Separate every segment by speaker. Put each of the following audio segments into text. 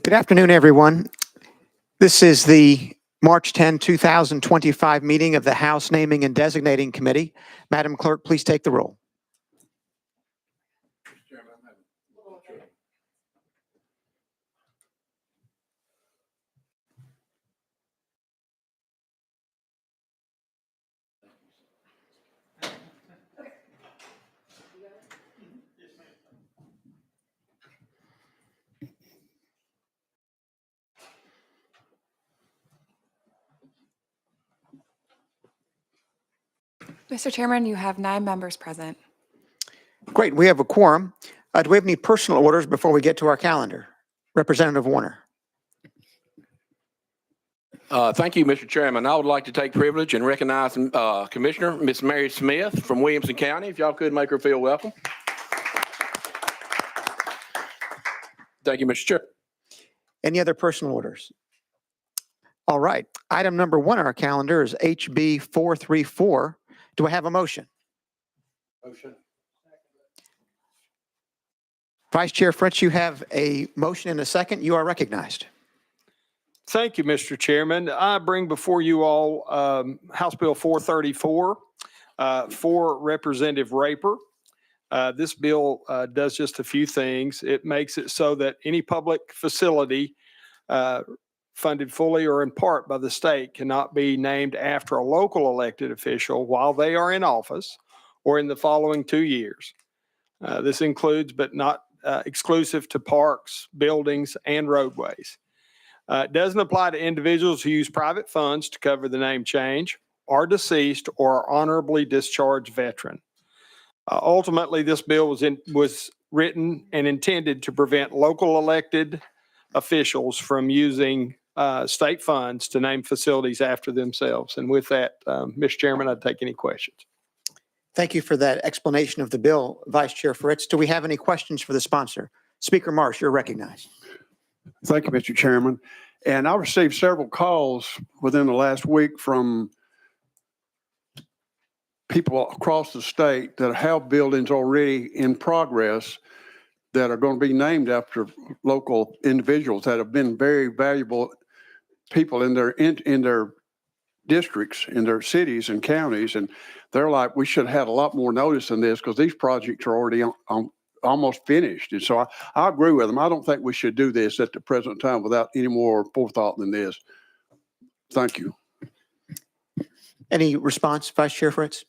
Speaker 1: Good afternoon, everyone. This is the March 10, 2025 meeting of the House Naming and Designating Committee. Madam Clerk, please take the roll.
Speaker 2: Mr. Chairman, you have 9 members present.
Speaker 1: Great, we have a quorum. Do we have any personal orders before we get to our calendar? Representative Warner.
Speaker 3: Thank you, Mr. Chairman. I would like to take privilege and recognize Commissioner Miss Mary Smith from Williamson County. If y'all could make her feel welcome. Thank you, Mr. Chair.
Speaker 1: Any other personal orders? All right, item number 1 on our calendar is HB 434. Do I have a motion?
Speaker 3: Motion.
Speaker 1: Vice Chair Fritz, you have a motion and a second. You are recognized.
Speaker 4: Thank you, Mr. Chairman. I bring before you all House Bill 434 for Representative Raper. This bill does just a few things. It makes it so that any public facility funded fully or in part by the state cannot be named after a local elected official while they are in office or in the following 2 years. This includes, but not exclusive to, parks, buildings, and roadways. It doesn't apply to individuals who use private funds to cover the name change, are deceased, or are honorably discharged veteran. Ultimately, this bill was written and intended to prevent local elected officials from using state funds to name facilities after themselves. And with that, Mr. Chairman, I'd take any questions.
Speaker 1: Thank you for that explanation of the bill, Vice Chair Fritz. Do we have any questions for the sponsor? Speaker Marsh, you're recognized.
Speaker 5: Thank you, Mr. Chairman. And I received several calls within the last week from people across the state that have buildings already in progress that are going to be named after local individuals that have been very valuable people in their districts, in their cities and counties. And they're like, we should have had a lot more notice than this because these projects are already almost finished. And so I agree with them. I don't think we should do this at the present time without any more forethought than this. Thank you.
Speaker 1: Any response, Vice Chair Fritz?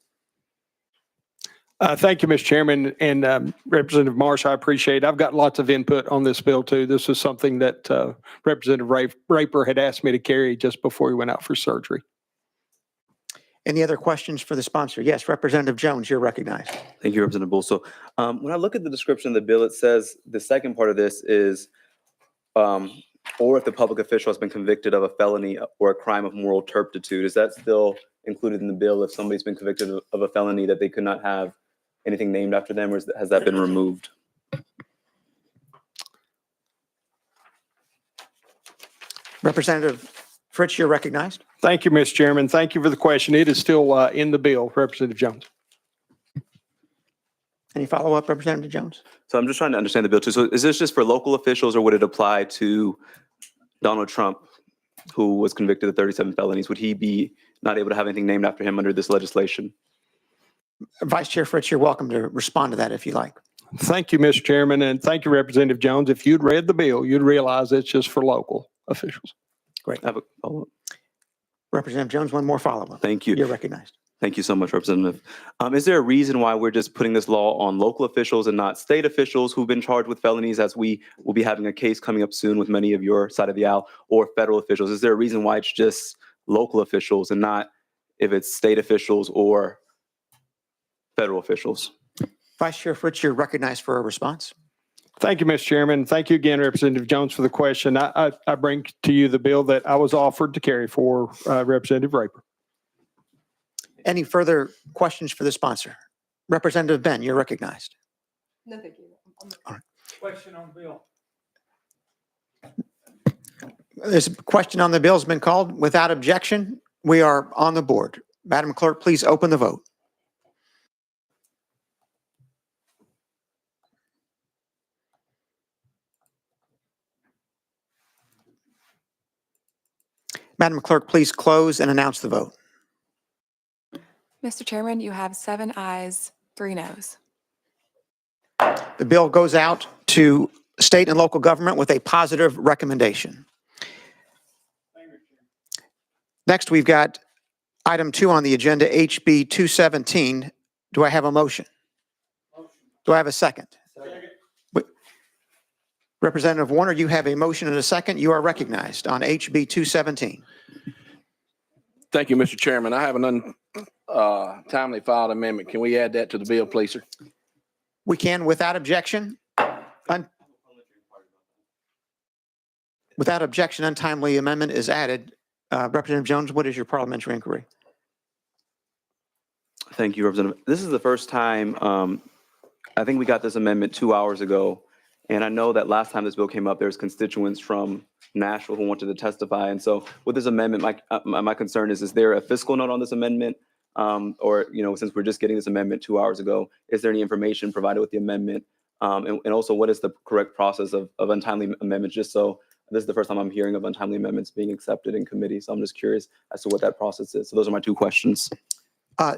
Speaker 4: Thank you, Mr. Chairman, and Representative Marsh, I appreciate it. I've got lots of input on this bill, too. This is something that Representative Raper had asked me to carry just before he went out for surgery.
Speaker 1: Any other questions for the sponsor? Yes, Representative Jones, you're recognized.
Speaker 6: Thank you, Representative Bull. So when I look at the description of the bill, it says the second part of this is, or if the public official has been convicted of a felony or a crime of moral turpitude. Is that still included in the bill if somebody's been convicted of a felony that they could not have anything named after them, or has that been removed?
Speaker 1: Representative Fritz, you're recognized.
Speaker 4: Thank you, Mr. Chairman. Thank you for the question. It is still in the bill, Representative Jones.
Speaker 1: Any follow-up, Representative Jones?
Speaker 6: So I'm just trying to understand the bill too. So is this just for local officials, or would it apply to Donald Trump, who was convicted of 37 felonies? Would he be not able to have anything named after him under this legislation?
Speaker 1: Vice Chair Fritz, you're welcome to respond to that if you like.
Speaker 4: Thank you, Mr. Chairman, and thank you, Representative Jones. If you'd read the bill, you'd realize it's just for local officials.
Speaker 1: Great.
Speaker 6: I have a follow-up.
Speaker 1: Representative Jones, one more follow-up.
Speaker 6: Thank you.
Speaker 1: You're recognized.
Speaker 6: Thank you so much, Representative. Is there a reason why we're just putting this law on local officials and not state officials who've been charged with felonies, as we will be having a case coming up soon with many of your side of the aisle, or federal officials? Is there a reason why it's just local officials and not if it's state officials or federal officials?
Speaker 1: Vice Chair Fritz, you're recognized for a response.
Speaker 4: Thank you, Mr. Chairman. Thank you again, Representative Jones, for the question. I bring to you the bill that I was offered to carry for Representative Raper.
Speaker 1: Any further questions for the sponsor? Representative Ben, you're recognized.
Speaker 2: No, thank you.
Speaker 1: All right.
Speaker 4: Question on bill.
Speaker 1: There's a question on the bill has been called. Without objection, we are on the board. Madam Clerk, please open the vote. Madam Clerk, please close and announce the vote.
Speaker 2: Mr. Chairman, you have 7 ayes, 3 noes.
Speaker 1: The bill goes out to state and local government with a positive recommendation. Next, we've got item 2 on the agenda, HB 217. Do I have a motion? Do I have a second? Wait. Representative Warner, you have a motion and a second. You are recognized on HB 217.
Speaker 3: Thank you, Mr. Chairman. I have an untimely filed amendment. Can we add that to the bill, please, sir?
Speaker 1: We can, without objection. Without objection, untimely amendment is added. Representative Jones, what is your parliamentary inquiry?
Speaker 6: Thank you, Representative. This is the first time, I think we got this amendment 2 hours ago. And I know that last time this bill came up, there's constituents from Nashville who wanted to testify. And so with this amendment, my concern is there a fiscal note on this amendment? Or, since we're just getting this amendment 2 hours ago, is there any information provided with the amendment? And also, what is the correct process of untimely amendments? Just so this is the first time I'm hearing of untimely amendments being accepted in committee. So I'm just curious as to what that process is. So those are my 2 questions.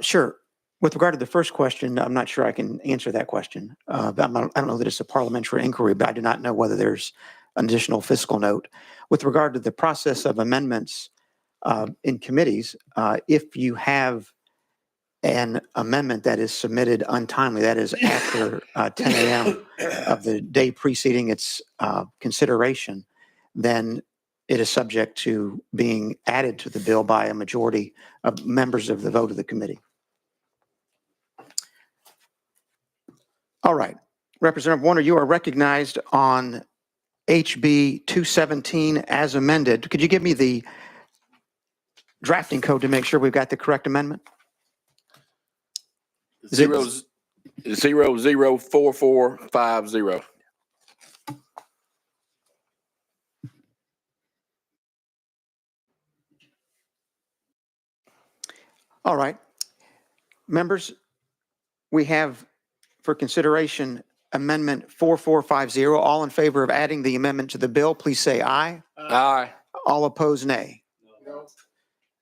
Speaker 1: Sure. With regard to the first question, I'm not sure I can answer that question. I don't know that it's a parliamentary inquiry, but I do not know whether there's an additional fiscal note. With regard to the process of amendments in committees, if you have an amendment that is submitted untimely, that is after 10 a.m. of the day preceding its consideration, then it is subject to being added to the bill by a majority of members of the vote of the committee. All right. Representative Warner, you are recognized on HB 217 as amended. Could you give me the drafting code to make sure we've got the correct amendment? Is it-
Speaker 3: 004450.
Speaker 1: All right. Members, we have for consideration Amendment 4450. All in favor of adding the amendment to the bill, please say aye.
Speaker 3: Aye.
Speaker 1: All opposed, nay.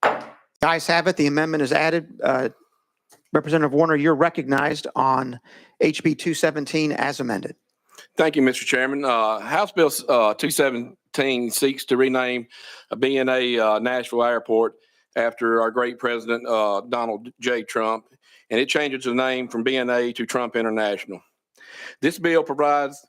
Speaker 1: The ayes have it. The amendment is added. Representative Warner, you're recognized on HB 217 as amended.
Speaker 3: Thank you, Mr. Chairman. House Bill 217 seeks to rename BNA Nashville Airport after our great president, Donald J. Trump, and it changes the name from BNA to Trump International. This bill provides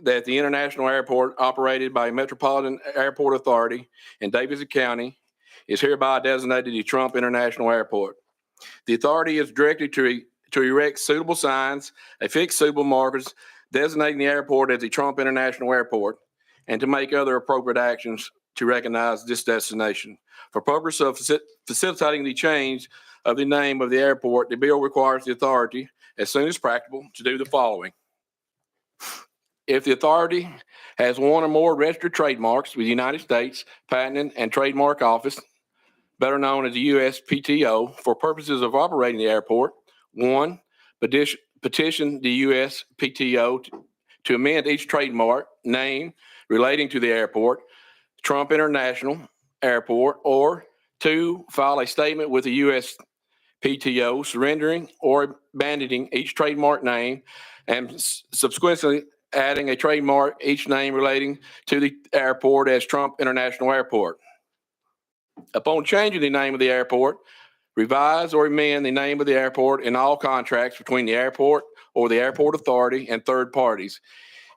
Speaker 3: that the international airport operated by Metropolitan Airport Authority in Davidson County is hereby designated the Trump International Airport. The authority is directed to erect suitable signs, affix suitable markers, designating the airport as the Trump International Airport, and to make other appropriate actions to recognize this destination. For purpose of facilitating the change of the name of the airport, the bill requires the authority, as soon as practicable, to do the following. If the authority has one or more registered trademarks with the United States Patent and Trademark Office, better known as the USPTO, for purposes of operating the airport, 1, petition the USPTO to amend each trademark name relating to the airport, Trump International Airport, or 2, file a statement with the USPTO surrendering or abandoning each trademark name and subsequently adding a trademark each name relating to the airport as Trump International Airport. Upon changing the name of the airport, revise or amend the name of the airport in all contracts between the airport or the airport authority and third parties.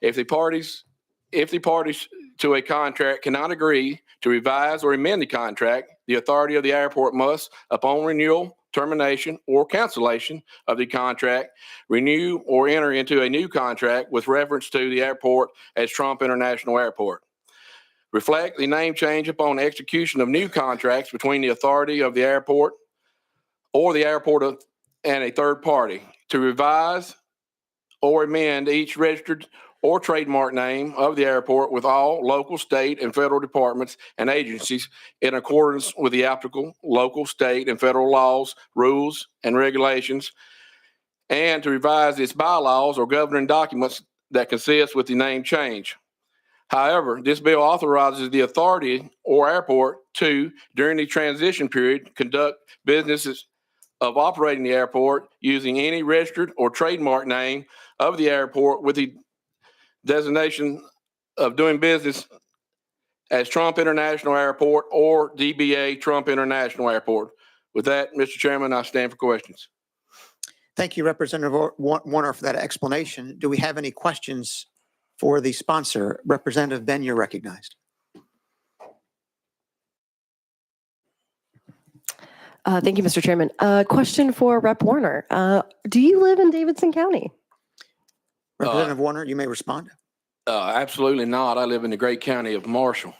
Speaker 3: If the parties to a contract cannot agree to revise or amend the contract, the authority of the airport must, upon renewal, termination, or cancellation of the contract, renew or enter into a new contract with reference to the airport as Trump International Airport. Reflect the name change upon execution of new contracts between the authority of the airport or the airport and a third party. To revise or amend each registered or trademark name of the airport with all local, state, and federal departments and agencies in accordance with the applicable local, state, and federal laws, rules, and regulations, and to revise its bylaws or governing documents that consist with the name change. However, this bill authorizes the authority or airport 2, during the transition period, conduct businesses of operating the airport using any registered or trademark name of the airport with the designation of doing business as Trump International Airport or DBA Trump International Airport. With that, Mr. Chairman, I stand for questions.
Speaker 1: Thank you, Representative Warner, for that explanation. Do we have any questions for the sponsor? Representative Ben, you're recognized.
Speaker 7: Thank you, Mr. Chairman. Question for Rep. Warner. Do you live in Davidson County?
Speaker 1: Representative Warner, you may respond.
Speaker 3: Absolutely not. I live in the great county of Marshall.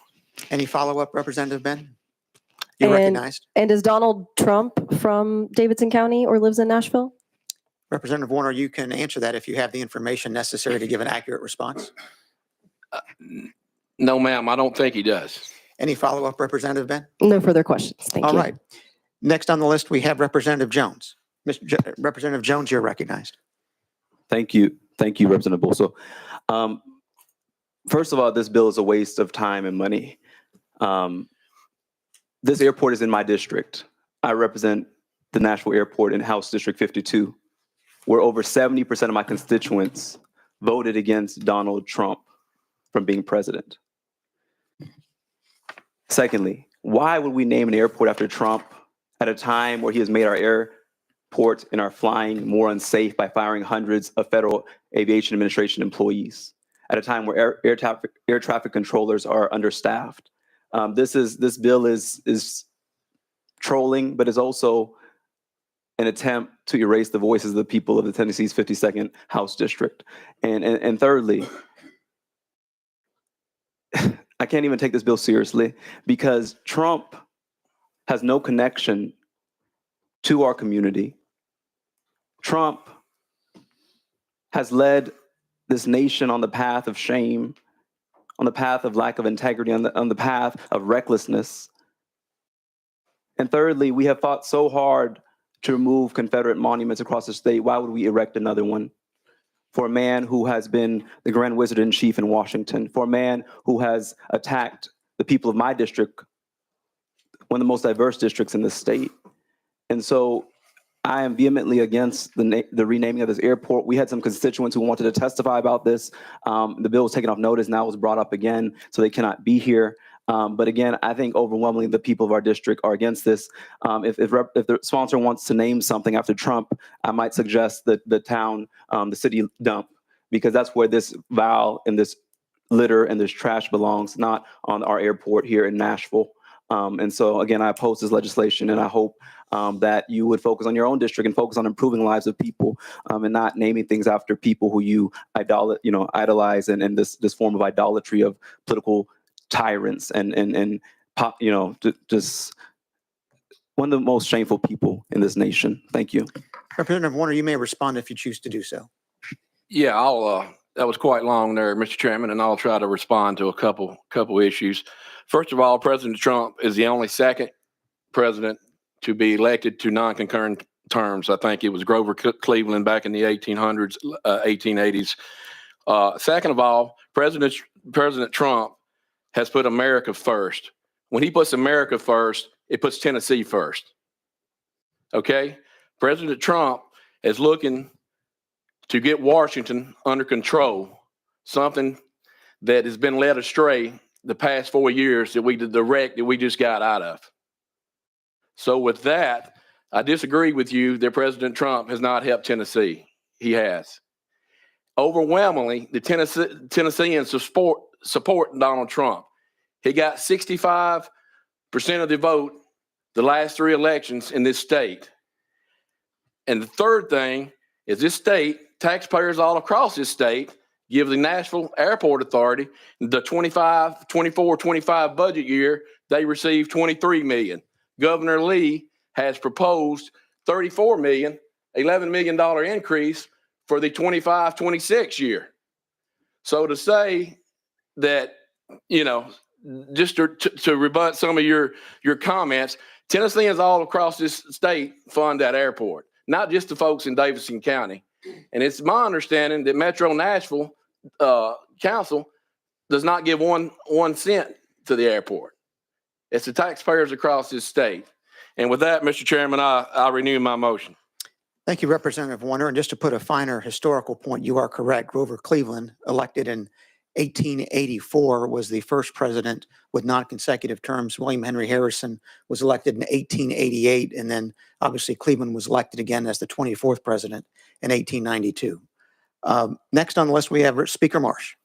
Speaker 1: Any follow-up, Representative Ben? You're
Speaker 7: And-
Speaker 1: recognized.
Speaker 7: And is Donald Trump from Davidson County or lives in Nashville?
Speaker 1: Representative Warner, you can answer that if you have the information necessary to give an accurate response.
Speaker 3: No, ma'am, I don't think he does.
Speaker 1: Any follow-up, Representative Ben?
Speaker 7: No further questions. Thank you.
Speaker 1: All right. Next on the list, we have Representative Jones. Representative Jones, you're recognized.
Speaker 6: Thank you. Thank you, Representative Boso. First of all, this bill is a waste of time and money. This airport is in my district. I represent the Nashville Airport in House District 52, where over 70% of my constituents voted against Donald Trump from being president. Secondly, why would we name an airport after Trump at a time where he has made our airport and our flying more unsafe by firing hundreds of Federal Aviation Administration employees, at a time where air traffic controllers are understaffed? This bill is trolling, but is also an attempt to erase the voices of the people of the Tennessee's 52nd House District. And thirdly, I can't even take this bill seriously because Trump has no connection to our community. Trump has led this nation on the path of shame, on the path of lack of integrity, on the path of recklessness. And thirdly, we have fought so hard to remove Confederate monuments across the state. Why would we erect another one? For a man who has been the Grand Wizard in Chief in Washington, for a man who has attacked the people of my district, one of the most diverse districts in the state. And so I am vehemently against the renaming of this airport. We had some constituents who wanted to testify about this. The bill was taken off notice, now it was brought up again, so they cannot be here. But again, I think overwhelmingly the people of our district are against this. If the sponsor wants to name something after Trump, I might suggest that the city dump, because that's where this vial and this litter and this trash belongs, not on our airport here in Nashville. And so again, I oppose this legislation, and I hope that you would focus on your own district and focus on improving lives of people, and not naming things after people who you idolize, and this form of idolatry of political tyrants and just one of the most shameful people in this nation. Thank you.
Speaker 1: Representative Warner, you may respond if you choose to do so.
Speaker 3: Yeah, that was quite long there, Mr. Chairman, and I'll try to respond to a couple issues. First of all, President Trump is the only second president to be elected to non-concurrent terms. I think it was Grover Cleveland back in the 1800s, 1880s. Second of all, President Trump has put America first. When he puts America first, it puts Tennessee first. Okay? President Trump is looking to get Washington under control, something that has been led astray the past 4 years, the wreck that we just got out of. So with that, I disagree with you that President Trump has not helped Tennessee. He has. Overwhelmingly, the Tennesseans support Donald Trump. He got 65% of the vote the last 3 elections in this state. And the third thing is this state, taxpayers all across this state, give the Nashville Airport Authority the 24-25 budget year, they received $23 million. Governor Lee has proposed $34 million, $11 million increase for the 25-26 year. So to say that, just to rebut some of your comments, Tennesseans all across this state fund that airport, not just the folks in Davidson County. And it's my understanding that Metro Nashville Council does not give one cent to the airport. It's the taxpayers across this state. And with that, Mr. Chairman, I renew my motion.
Speaker 1: Thank you, Representative Warner. And just to put a finer historical point, you are correct. Grover Cleveland, elected in 1884, was the first president with non-consecutive terms. William Henry Harrison was elected in 1888, and then obviously Cleveland was elected again as the 24th president in 1892. Next on the list, we have Speaker Marsh.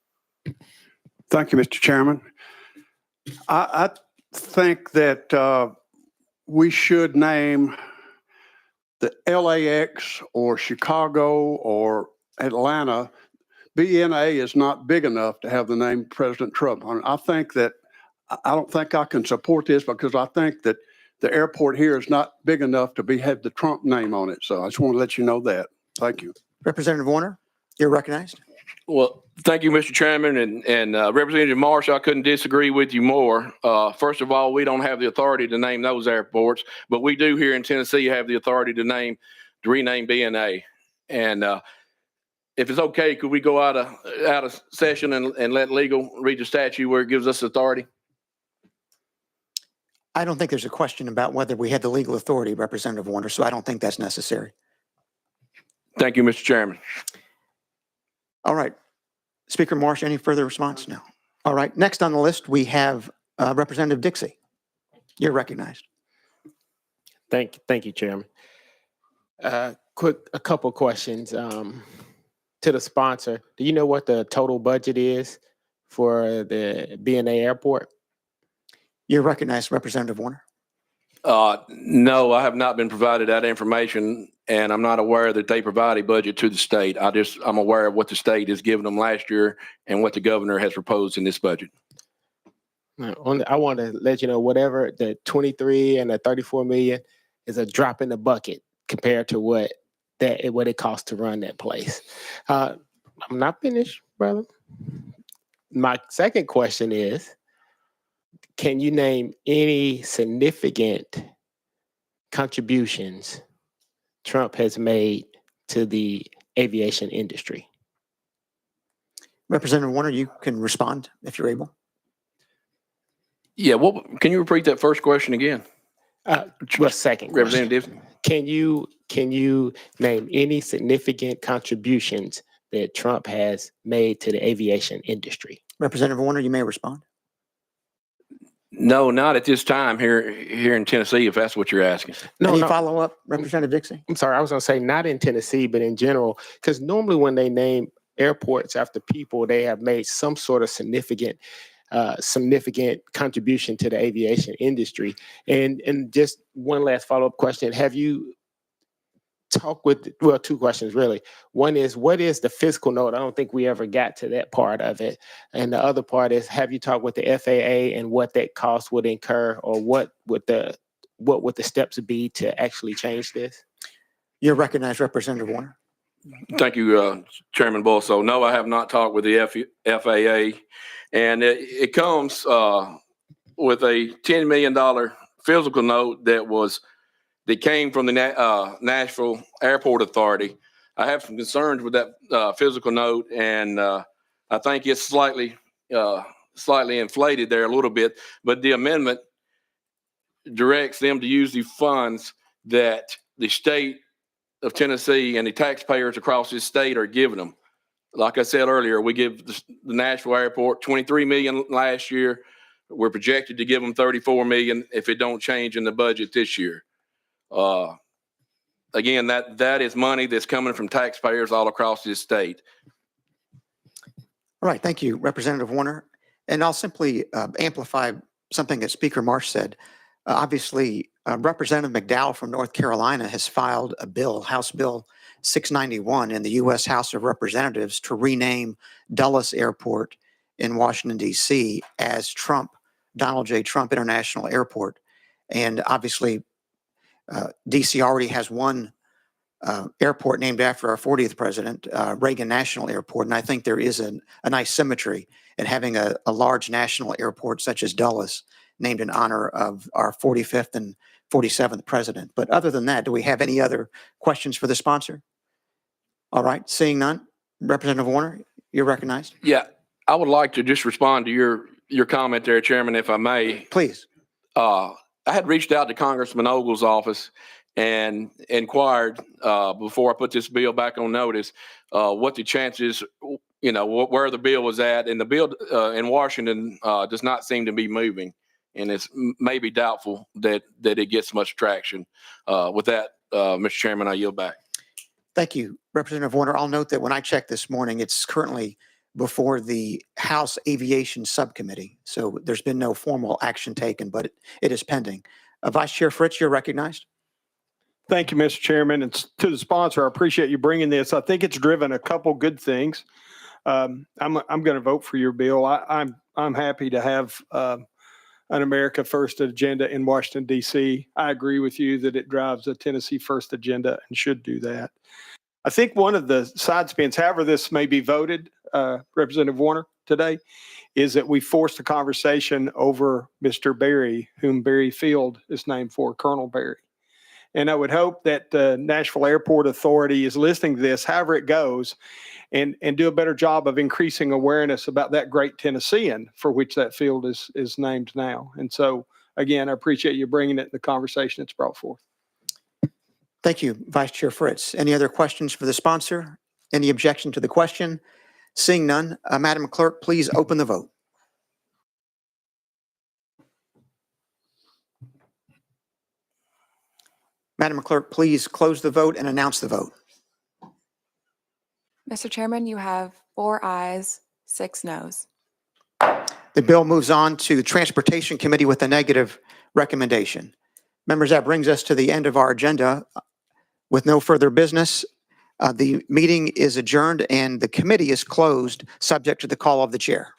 Speaker 5: Thank you, Mr. Chairman. I think that we should name the LAX or Chicago or Atlanta. BNA is not big enough to have the name President Trump on it. I think that I don't think I can support this because I think that the airport here is not big enough to have the Trump name on it. So I just want to let you know that. Thank you.
Speaker 1: Representative Warner, you're recognized.
Speaker 3: Well, thank you, Mr. Chairman, and Representative Marsh. I couldn't disagree with you more. First of all, we don't have the authority to name those airports, but we do here in Tennessee have the authority to rename BNA. And if it's okay, could we go out of session and let legal read the statute where it gives us authority?
Speaker 1: I don't think there's a question about whether we have the legal authority, Representative Warner, so I don't think that's necessary.
Speaker 3: Thank you, Mr. Chairman.
Speaker 1: All right. Speaker Marsh, any further response? No. All right. Next on the list, we have Representative Dixie. You're recognized.
Speaker 8: Thank you, Chairman. A couple questions to the sponsor. Do you know what the total budget is for the BNA airport?
Speaker 1: You're recognized, Representative Warner.
Speaker 3: No, I have not been provided that information, and I'm not aware that they provide a budget to the state. I'm aware of what the state has given them last year and what the governor has proposed in this budget.
Speaker 8: I want to let you know whatever the 23 and the 34 million is a drop in the bucket compared to what it costs to run that place. I'm not finished, brother. My second question is, can you name any significant contributions Trump has made to the aviation industry?
Speaker 1: Representative Warner, you can respond if you're able.
Speaker 3: Yeah, can you repeat that first question again?
Speaker 8: Second question.
Speaker 3: Representative.
Speaker 8: Can you name any significant contributions that Trump has made to the aviation industry?
Speaker 1: Representative Warner, you may respond.
Speaker 3: No, not at this time here in Tennessee, if that's what you're asking.
Speaker 1: Any follow-up, Representative Dixie?
Speaker 8: I'm sorry, I was going to say not in Tennessee, but in general, because normally when they name airports after people, they have made some sort of significant contribution to the aviation industry. And just one last follow-up question. Have you talked with, well, two questions really. One is, what is the fiscal note? I don't think we ever got to that part of it. And the other part is, have you talked with the FAA and what that cost would incur, or what would the steps be to actually change this?
Speaker 1: You're recognized, Representative Warner.
Speaker 3: Thank you, Chairman Bull. So no, I have not talked with the FAA, and it comes with a $10 million physical note that came from the Nashville Airport Authority. I have some concerns with that physical note, and I think it's slightly inflated there a little bit. But the amendment directs them to use the funds that the state of Tennessee and the taxpayers across this state are giving them. Like I said earlier, we give the Nashville Airport $23 million last year. We're projected to give them $34 million if it don't change in the budget this year. Again, that is money that's coming from taxpayers all across this state.
Speaker 1: All right, thank you, Representative Warner. And I'll simply amplify something that Speaker Marsh said. Obviously, Representative McDowell from North Carolina has filed a bill, House Bill 691, in the U.S. House of Representatives to rename Dulles Airport in Washington, D.C. as Donald J. Trump International Airport. And obviously, D.C. already has one airport named after our 40th president, Reagan National Airport. And I think there is a nice symmetry in having a large national airport such as Dulles named in honor of our 45th and 47th president. But other than that, do we have any other questions for the sponsor? All right, seeing none. Representative Warner, you're recognized.
Speaker 3: Yeah, I would like to just respond to your comment there, Chairman, if I may.
Speaker 1: Please.
Speaker 3: I had reached out to Congressman Ogle's office and inquired before I put this bill back on notice what the chances, where the bill was at, and the bill in Washington does not seem to be moving, and it's maybe doubtful that it gets much traction. With that, Mr. Chairman, I yield back.
Speaker 1: Thank you, Representative Warner. I'll note that when I checked this morning, it's currently before the House Aviation Subcommittee. So there's been no formal action taken, but it is pending. Vice Chair Fritz, you're recognized.
Speaker 4: Thank you, Mr. Chairman. And to the sponsor, I appreciate you bringing this. I think it's driven a couple good things. I'm going to vote for your bill. I'm happy to have an America First agenda in Washington, D.C. I agree with you that it drives a Tennessee First agenda and should do that. I think one of the side spins, however this may be voted, Representative Warner, today, is that we forced a conversation over Mr. Berry, whom Berry Field is named for, Colonel Berry. And I would hope that the Nashville Airport Authority is listening to this, however it goes, and do a better job of increasing awareness about that great Tennessean for which that field is named now. And so, again, I appreciate you bringing it in the conversation it's brought forth.
Speaker 1: Thank you, Vice Chair Fritz. Any other questions for the sponsor? Any objection to the question? Seeing none, Madam Clerk, please open the vote. Madam Clerk, please close the vote and announce the vote.
Speaker 2: Mr. Chairman, you have 4 ayes, 6 noes.
Speaker 1: The bill moves on to the Transportation Committee with a negative recommendation. Members, that brings us to the end of our agenda. With no further business, the meeting is adjourned and the committee is closed, subject to the call of the chair.